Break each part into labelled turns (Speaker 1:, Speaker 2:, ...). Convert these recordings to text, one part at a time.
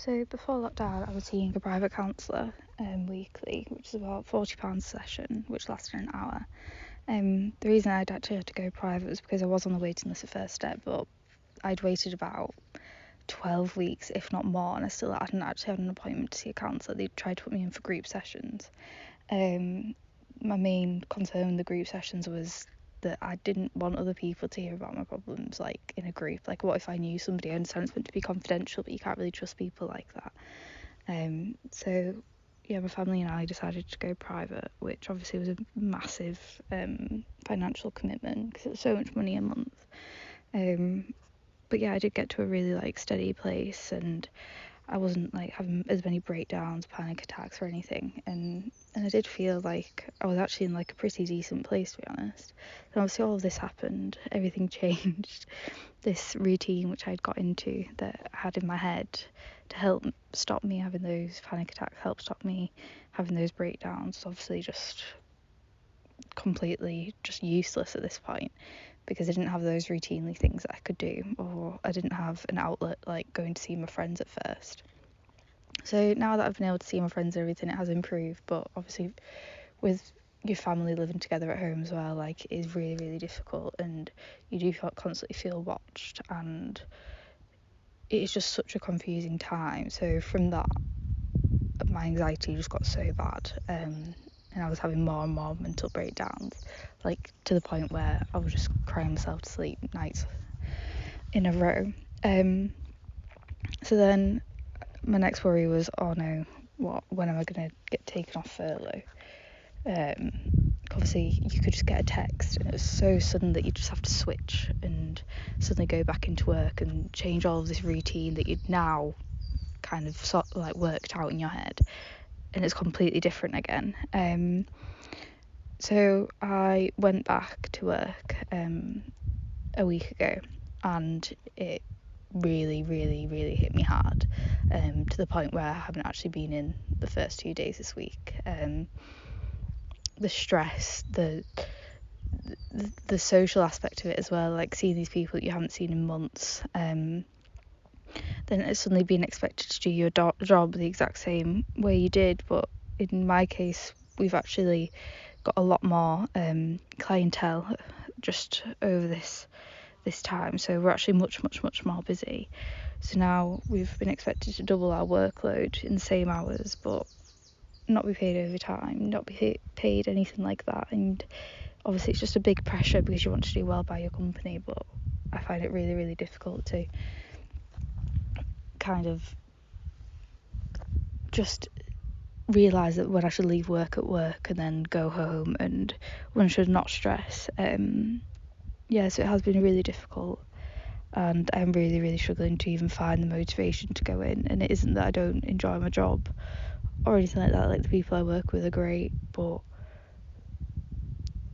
Speaker 1: So before lockdown, I was seeing a private counsellor weekly, which is about £40 a session, which lasted an hour. The reason I'd actually had to go private was because I was on the waiting list at First Step, but I'd waited about 12 weeks, if not more, and I still hadn't actually had an appointment to see a counsellor. They tried to put me in for group sessions. My main concern with the group sessions was that I didn't want other people to hear about my problems, like in a group. Like, what if I knew somebody? I understand it's meant to be confidential, but you can't really trust people like that. So yeah, my family and I decided to go private, which obviously was a massive financial commitment because it was so much money a month. But yeah, I did get to a really steady place, and I wasn't having as many breakdowns, panic attacks or anything, and I did feel like I was actually in a pretty decent place, to be honest. And obviously all of this happened, everything changed. This routine which I'd got into that I had in my head to help stop me having those panic attacks, help stop me having those breakdowns, obviously just completely just useless at this point, because I didn't have those routinely things that I could do, or I didn't have an outlet like going to see my friends at first. So now that I've been able to see my friends and everything, it has improved, but obviously with your family living together at home as well, it is really, really difficult, and you do constantly feel watched, and it is just such a confusing time. So from that, my anxiety just got so bad, and I was having more and more mental breakdowns, to the point where I was just crying myself to sleep nights in a row. So then my next worry was, oh no, when am I going to get taken off furlough? Obviously you could just get a text, and it was so sudden that you just have to switch and suddenly go back into work and change all of this routine that you'd now kind of worked out in your head, and it's completely different again. So I went back to work a week ago, and it really, really, really hit me hard, to the point where I haven't actually been in the first 2 days this week. The stress, the social aspect of it as well, seeing these people that you haven't seen in months, then it's suddenly being expected to do your job the exact same way you did. But in my case, we've actually got a lot more clientele just over this time, so we're actually much more busy. So now we've been expected to double our workload in the same hours, but not be paid overtime, not be paid anything like that. And obviously it's just a big pressure because you want to do well by your company, but I find it really, really difficult to kind of just realise that when I should leave work at work and then go home, and when I should not stress. So it has been really difficult, and I'm really, really struggling to even find the motivation to go in. And it isn't that I don't enjoy my job or anything like that, the people I work with are great, but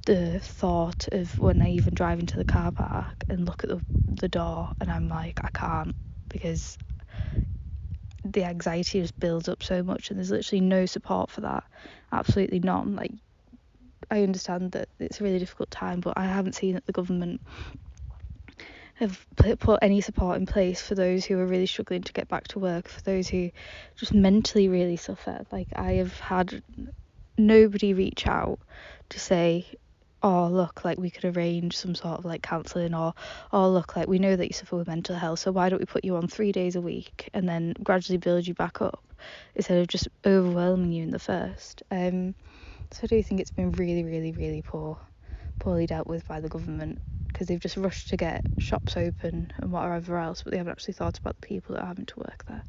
Speaker 1: the thought of when I even drive into the car park and look at the door, and I'm like, I can't, because the anxiety just builds up so much, and there's literally no support for that, absolutely none. I understand that it's a really difficult time, but I haven't seen that the government have put any support in place for those who are really struggling to get back to work, for those who just mentally really suffer. I have had nobody reach out to say, oh look, we could arrange some sort of counselling, or oh look, we know that you suffer with mental health, so why don't we put you on 3 days a week and then gradually build you back up, instead of just overwhelming you in the first. So I do think it's been really, really, really poorly dealt with by the government, because they've just rushed to get shops open and whatever else, but they haven't actually thought about the people that are having to work there.